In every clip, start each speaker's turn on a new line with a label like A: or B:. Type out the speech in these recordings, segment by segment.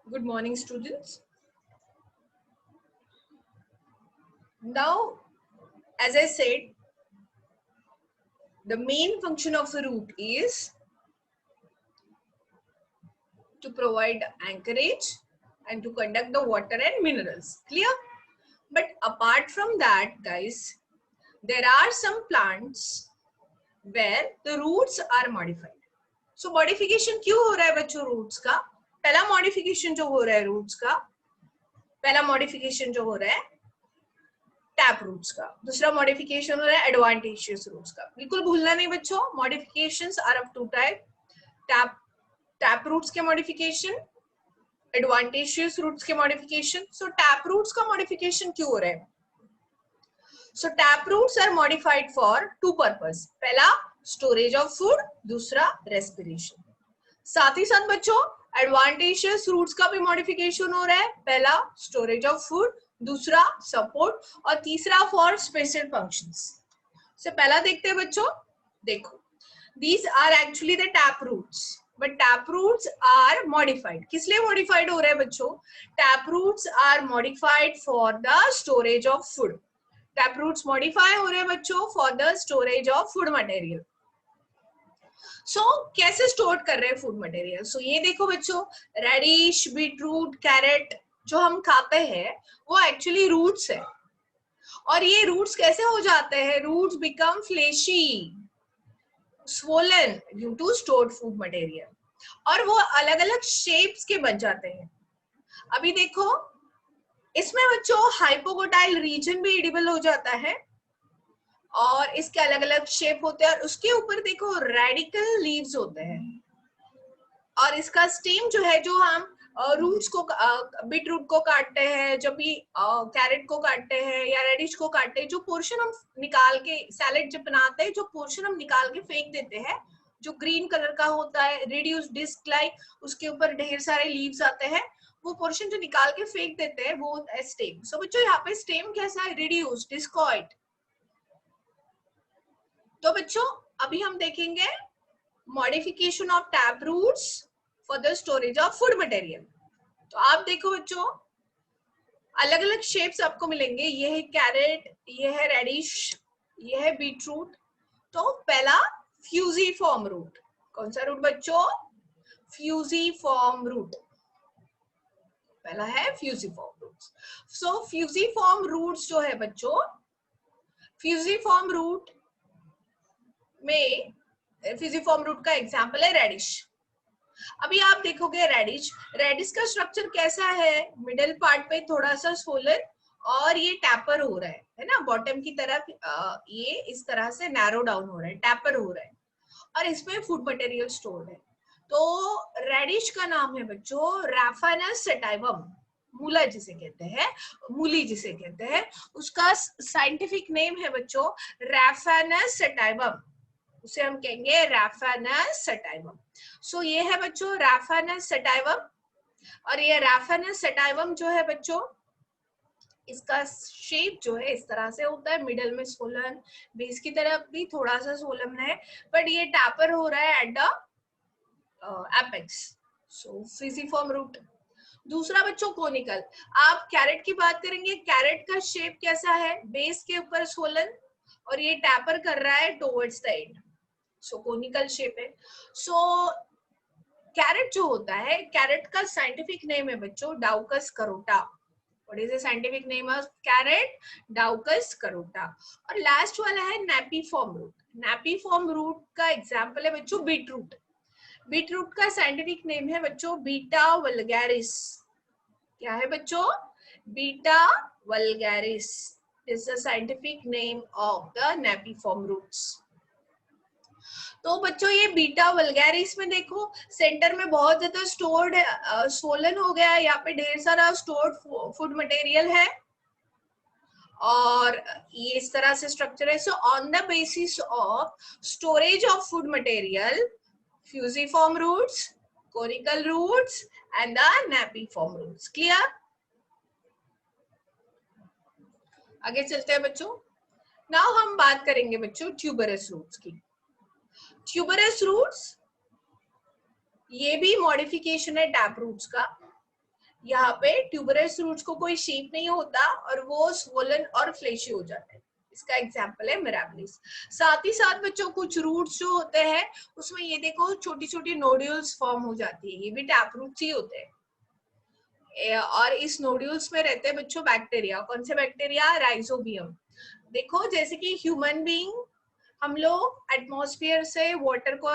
A: Good morning, students. Now, as I said, the main function of a root is to provide anchorage and to conduct the water and minerals. Clear? But apart from that, guys, there are some plants where the roots are modified. So modification क्यों हो रहा है बच्चों roots का? पहला modification जो हो रहा है roots का, पहला modification जो हो रहा है टैप रूट्स का, दूसरा मॉडिफिकेशन हो रहा है एडवांटेजियस रूट्स का. बिल्कुल भूलना नहीं बच्चों, modifications are of two type. Tap roots के मॉडिफिकेशन, एडवांटेजियस रूट्स के मॉडिफिकेशन. सो टैप रूट्स का मॉडिफिकेशन क्यों हो रहा है? So tap roots are modified for two purpose. पहला स्टोरेज ऑफ फूड, दूसरा रेस्पिरेशन. साथ ही साथ बच्चों एडवांटेजियस रूट्स का भी मॉडिफिकेशन हो रहा है. पहला स्टोरेज ऑफ फूड, दूसरा सपोर्ट और तीसरा फॉर स्पेशल फंक्शंस. से पहला देखते हैं बच्चों. देखो, these are actually the tap roots, but tap roots are modified. किस लिए मॉडिफाइड हो रहे हैं बच्चों? Tap roots are modified for the storage of food. Tap roots modify हो रहे हैं बच्चों for the storage of food material. So कैसे स्टोर कर रहे हैं फूड मटेरियल? सो ये देखो बच्चों, रेडिश, बीटरूट, कैरेट जो हम खाते हैं वो एक्चुअली रूट्स है. और ये रूट्स कैसे हो जाते हैं? Roots become fleshy, swollen due to stored food material, और वो अलग अलग शेप्स के बन जाते हैं. अभी देखो इसमें बच्चों हाइपोगोटाइल रीजन भी एडिबल हो जाता है और इसके अलग अलग शेप होते हैं. और उसके ऊपर देखो रेडिकल लीव्स होते हैं. और इसका स्टेम जो है, जो हम रूट्स को, बीट रूट को काटते हैं, जब भी कैरेट को काटते हैं या रेडिश को काटते हैं, जो पोर्शन हम निकाल के सैलेड जब बनाते हैं, जो पोर्शन हम निकाल के फेंक देते हैं जो ग्रीन कलर का होता है, रेड्यूस डिस्क लाइक, उसके ऊपर ढेर सारे लीव्स आते हैं, वो पोर्शन जो निकाल के फेंक देते हैं वो होता है स्टेम. सो बच्चों यहाँ पे स्टेम कैसा है? Reduced discoid. तो बच्चों अभी हम देखेंगे modification of tap roots for the storage of food material. तो आप देखो बच्चों, अलग अलग शेप्स आपको मिलेंगे. ये है कैरेट, ये है रेडिश, ये है बीटरूट. तो पहला फ्यूजिफॉर्म रूट. कौन सा रूट बच्चों? Fusiform root. पहला है fusiform root. So fusiform roots जो है बच्चों, फ्यूजिफॉर्म रूट में, फ्यूजिफॉर्म रूट का एग्जांपल है रेडिश. अभी आप देखोगे रेडिश, रेडिश का स्ट्रक्चर कैसा है? मिडिल पार्ट पे थोड़ा सा सोलन और ये टैपर हो रहा है ना, बॉटम की तरफ ये इस तरह से नैरो डाउन हो रहा है, टैपर हो रहा है, और इसमें फूड मटेरियल स्टोर्ड है. तो रेडिश का नाम है बच्चों रैफानस सेटाइवम. मूला जिसे कहते हैं, मूली जिसे कहते हैं, उसका साइंटिफिक नेम है बच्चों रैफानस सेटाइवम. उसे हम कहेंगे रैफानस सेटाइवम. सो ये है बच्चों रैफानस सेटाइवम. और ये रैफानस सेटाइवम जो है बच्चों, इसका शेप जो है इस तरह से होता है, मिडल में सोलन, बेस की तरफ भी थोड़ा सा सोलन है, बट ये टैपर हो रहा है at the apex. So fusiform root. दूसरा बच्चों कोनिकल. आप कैरेट की बात करेंगे, कैरेट का शेप कैसा है? बेस के ऊपर सोलन और ये टैपर कर रहा है towards the end. So conical shape है. सो कैरेट जो होता है, कैरेट का साइंटिफिक नेम है बच्चों Daucus carota. What is the scientific name of carrot? Daucus carota. और लास्ट वाला है नैपीफॉर्म रूट. नैपीफॉर्म रूट का एग्जांपल है बच्चों बीटरूट. बीटरूट का साइंटिफिक नेम है बच्चों बीटा वल्गैरिस. क्या है बच्चों? Beta vulgaris is the scientific name of the napiform roots. तो बच्चों ये बीटा वल्गैरिस में देखो सेंटर में बहुत ज्यादा स्टोर्ड है, सोलन हो गया है, यहाँ पे ढेर सारा स्टोर्ड फूड मटेरियल है और ये इस तरह से स्ट्रक्चर है. So on the basis of storage of food material, fusiform roots, conical roots and the napiform roots. Clear? आगे चलते हैं बच्चों. नाउ हम बात करेंगे बच्चों ट्यूबरस रूट्स की. ट्यूबरस रूट्स ये भी मॉडिफिकेशन है टैप रूट्स का। यहाँ पे ट्यूबरस रूट्स को कोई शेप नहीं होता और वो स्वोलन और फ्लेशी हो जाते हैं। इसका एग्जाम्पल है मिराबिलिस। साथ ही साथ बच्चों कुछ रूट्स जो होते हैं उसमें ये देखो छोटी छोटी नोड्यूल्स फॉर्म हो जाती है, ये भी टैप रूट्स ही होते हैं। और इस नोड्यूल्स में रहते हैं बच्चों बैक्टीरिया। कौन से बैक्टीरिया? राइजोबियम। देखो जैसे कि ह्यूमन बीइंग हम लोग एटमॉस्फेयर से वाटर को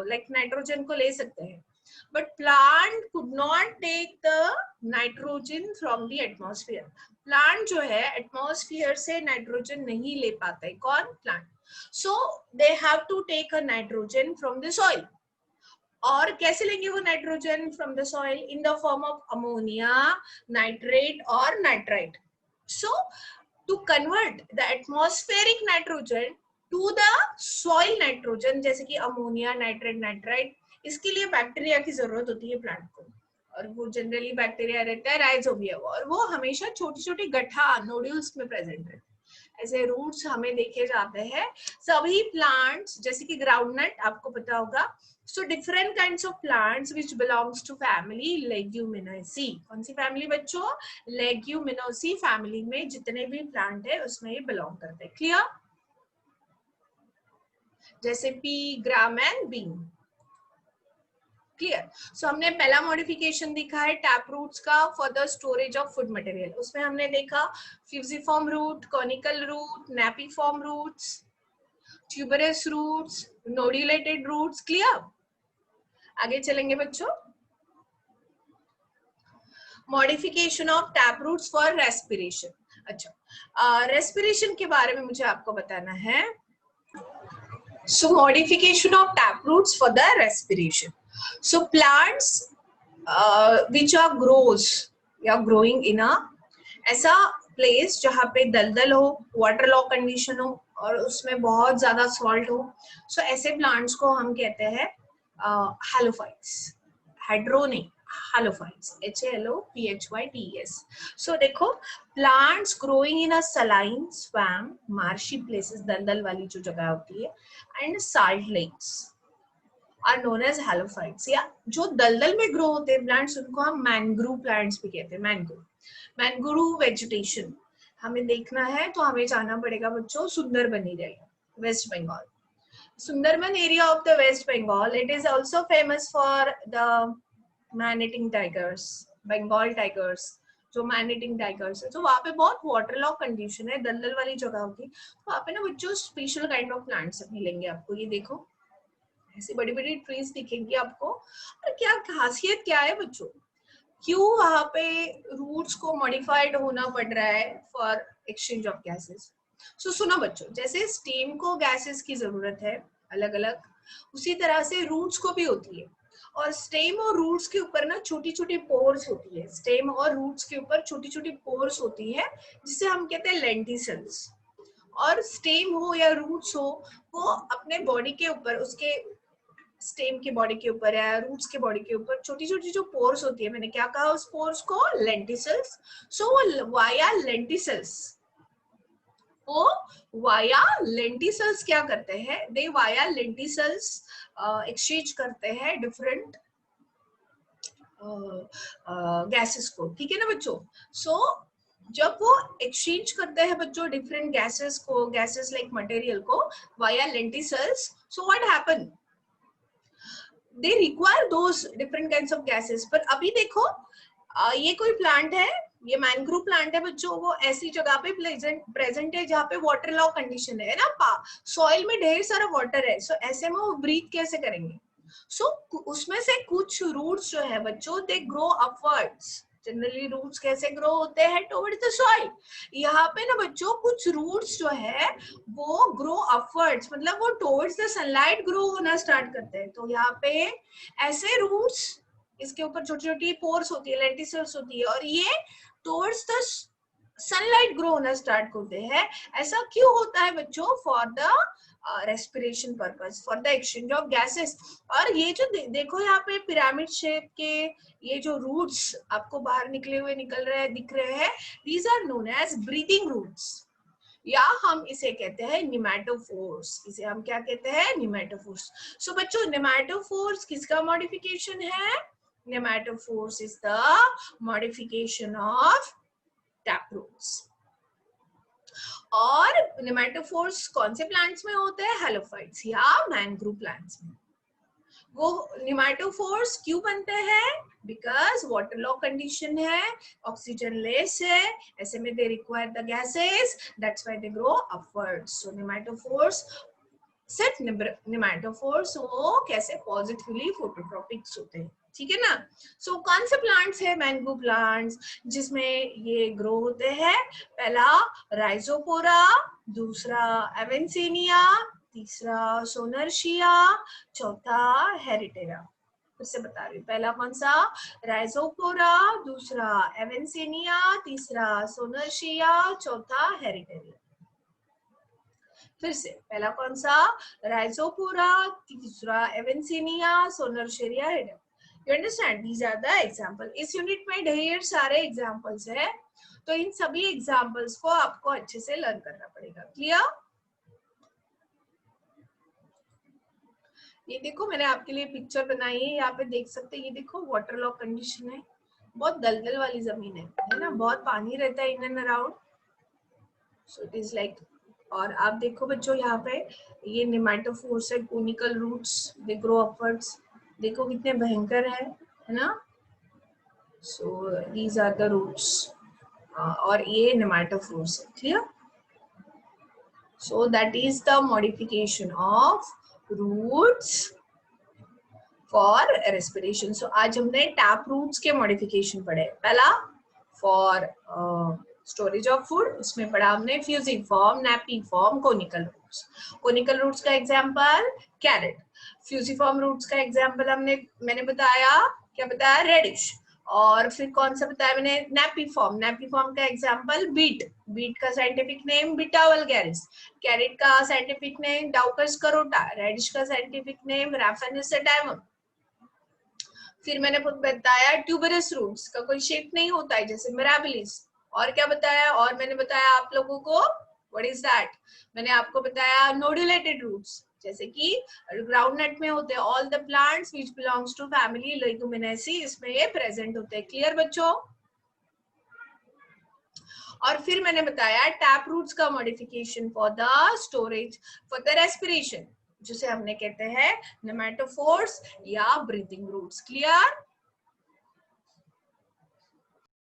A: लाइक नाइट्रोजन को ले सकते हैं, but plant could not take the nitrogen from the atmosphere. Plant जो है एटमॉस्फेयर से नाइट्रोजन नहीं ले पाता है। कौन? Plant. So they have to take a nitrogen from the soil. और कैसे लेंगे वो nitrogen from the soil? In the form of ammonia, nitrate और nitrite. So to convert the atmospheric nitrogen to the soil nitrogen, जैसे कि ammonia, nitrate, nitrite, इसके लिए bacteria की जरूरत होती है प्लांट को। और वो जनरली बैक्टीरिया रहता है राइजोबियम, और वो हमेशा छोटी छोटी गठा नोड्यूल्स में प्रेजेंट रहते हैं। ऐसे रूट्स हमें देखे जाते हैं सभी प्लांट्स, जैसे कि ग्राउंडनट आपको पता होगा। So different kinds of plants which belongs to family Leguminosae। कौन सी फैमिली बच्चों? Leguminosae फैमिली में जितने भी प्लांट है उसमें ये बिलोंग करते हैं। क्लियर? जैसे pea, gram and bean. Clear? सो हमने पहला मॉडिफिकेशन देखा है टैप रूट्स का for the storage of food material. उसमें हमने देखा fusiform root, conical root, napiform roots, tuberous roots, nodulated roots. Clear? आगे चलेंगे बच्चों। Modification of tap roots for respiration. अच्छा, रेस्पिरेशन के बारे में मुझे आपको बताना है। So modification of tap roots for the respiration. So plants which are grows या ग्रोइंग इन अ ऐसा प्लेस जहाँ पे दलदल हो, वाटर लॉ कंडीशन हो और उसमें बहुत ज्यादा सॉल्ट हो, सो ऐसे प्लांट्स को हम कहते हैं हैलोफाइट्स। हाइड्रो नहीं, halophytes, HALOPHYTES। So देखो plants growing in a saline swamp, marshy places, दलदल वाली जो जगह होती है, and salt lakes are known as halophytes। या जो दलदल में ग्रो होते हैं प्लांट्स उनको हम मैंग्रोव प्लांट्स भी कहते हैं। मैंग्रोव वेजिटेशन हमें देखना है तो हमें जाना पड़ेगा बच्चों Sundarban area, West Bengal. Sundarban area of the West Bengal, it is also famous for the man-eating tigers, Bengal tigers। जो man-eating tigers है, तो वहाँ पे बहुत वाटर लॉ कंडीशन है, दलदल वाली जगह होती है, तो वहाँ पे ना बच्चों स्पेशल काइंड ऑफ प्लांट्स मिलेंगे आपको। ये देखो ऐसी बड़ी बड़ी ट्रीज दिखेंगी आपको। और क्या खासियत क्या है बच्चों, क्यों वहाँ पे रूट्स को मॉडिफाइड होना पड़ रहा है फॉर एक्सचेंज ऑफ गैसेस? सो सुनो बच्चों, जैसे स्टेम को गैसेस की जरूरत है अलग अलग, उसी तरह से रूट्स को भी होती है। और स्टेम और रूट्स के ऊपर ना छोटी छोटी पोर्स होती है। स्टेम और रूट्स के ऊपर छोटी छोटी पोर्स होती है जिसे हम कहते हैं लेंटिसल्स। और स्टेम हो या रूट्स हो, वो अपने बॉडी के ऊपर, उसके स्टेम के बॉडी के ऊपर या रूट्स के बॉडी के ऊपर छोटी छोटी जो पोर्स होती है, मैंने क्या कहा उस पोर्स को? लेंटिसल्स। सो वो वाया लेंटिसल्स, वो वाया लेंटिसल्स क्या करते हैं? दे वाया लेंटिसल्स एक्सचेंज करते हैं डिफरेंट गैसेस को। ठीक है ना बच्चों? सो जब वो एक्सचेंज करते हैं बच्चों डिफरेंट गैसेस को, गैसेस लाइक मटेरियल को via lenticels, so what happen? they require those different kinds of gases। पर अभी देखो ये कोई प्लांट है, ये मैंग्रोव प्लांट है बच्चों, वो ऐसी जगह पे प्रेजेंट है जहाँ पे वाटर लॉ कंडीशन है ना, सॉइल में ढेर सारा वाटर है। सो ऐसे में वो ब्रीथ कैसे करेंगे? सो उसमें से कुछ रूट्स जो है बच्चों, they grow upwards. Generally roots कैसे ग्रो होते हैं? Towards the soil. यहाँ पे ना बच्चों कुछ रूट्स जो है वो ग्रो अपवर्ड्स, मतलब वो टुवर्ड्स द सनलाइट ग्रो होना स्टार्ट करते हैं। तो यहाँ पे ऐसे रूट्स, इसके ऊपर छोटी छोटी पोर्स होती है, लेंटिसल्स होती है, और ये टुवर्ड्स द सनलाइट ग्रो होना स्टार्ट होते हैं। ऐसा क्यों होता है बच्चों? For the respiration purpose, for the exchange of gases. और ये जो देखो यहाँ पे पिरामिड शेप के ये जो रूट्स आपको बाहर निकल रहे हैं, दिख रहे हैं, these are known as breathing roots. या हम इसे कहते हैं निमेटोफोर्स। इसे हम क्या कहते हैं? निमेटोफोर्स। सो बच्चों निमेटोफोर्स किसका मॉडिफिकेशन है? Pneumatophores is the modification of taproots. और निमेटोफोर्स कौन से प्लांट्स में होते हैं? हेलोफाइट्स या मैंग्रोव प्लांट्स में। वो निमेटोफोर्स क्यों बनते हैं? बिकॉज वाटर लॉ कंडीशन है, ऑक्सीजन लेस है, ऐसे में they require the gases, that's why they grow upwards. So pneumatophores सिर्फ निमेटोफोर्स वो कैसे पॉजिटिवली फोटोट्रॉपिक्स होते हैं, ठीक है ना। सो कौन से प्लांट्स है? मैंगो प्लांट्स, जिसमें ये ग्रो होते हैं। पहला राइजोपोरा, दूसरा एवेंसिनिया, तीसरा सोनर्शिया, चौथा हेरिटेरा। फिर से बता रही हूँ, पहला कौन सा? राइजोपोरा, दूसरा एवेंसिनिया, तीसरा सोनर्शिया, चौथा हेरिटेरा। फिर से पहला कौन सा? राइजोपोरा, तीसरा Avicennia, Sonneratia, Heritiera. You understand? These are the example. इस यूनिट में ढेर सारे एग्जांपल्स है, तो इन सभी एग्जांपल्स को आपको अच्छे से लर्न करना पड़ेगा। क्लियर? ये देखो मैंने आपके लिए पिक्चर बनाई है, यहाँ पे देख सकते हैं। ये देखो वाटर लॉक कंडीशन है, बहुत दलदल वाली जमीन है ना, बहुत पानी रहता है in and around. So it is like, और आप देखो बच्चों यहाँ पे ये निमेटोफोर्स है, conical roots, they grow upwards. देखो कितने भयंकर है ना। So these are the roots, और ये निमेटोफोर्स है। Clear? So that is the modification of roots for respiration. So आज हमने टैप रूट्स के मॉडिफिकेशन पढ़े। पहला फॉर स्टोरेज ऑफ फूड, उसमें पढ़ा हमने fusiform, napiform, conical roots. Conical roots का एग्जांपल कैरेट, फ्यूजिफॉर्म रूट्स का एग्जांपल मैंने बताया, क्या बताया? रेडिश। और फिर कौन सा बताया मैंने? नेपिफॉर्म। नेपिफॉर्म का एग्जांपल बीट, बीट का scientific name Beta vulgaris. Carrot का scientific name Daucus carota. Radish का साइंटिफिक नेम रैफेनिस सेडाइमम। फिर मैंने बताया ट्यूबरस रूट्स का कोई शेप नहीं होता है, जैसे मिराबिलिस। और क्या बताया? और मैंने बताया आप लोगों को, व्हाट इज दैट? मैंने आपको बताया नोडुलेटेड रूट्स, जैसे कि ग्राउंड नट में होते हैं। All the plants which belongs to family Leguminosae, इसमें ये प्रेजेंट होते हैं। क्लियर बच्चों? और फिर मैंने बताया टैप रूट्स का modification for the storage, for the respiration, जिसे हमने कहते हैं नेमेटोफोर्स या ब्रीथिंग रूट्स। क्लियर?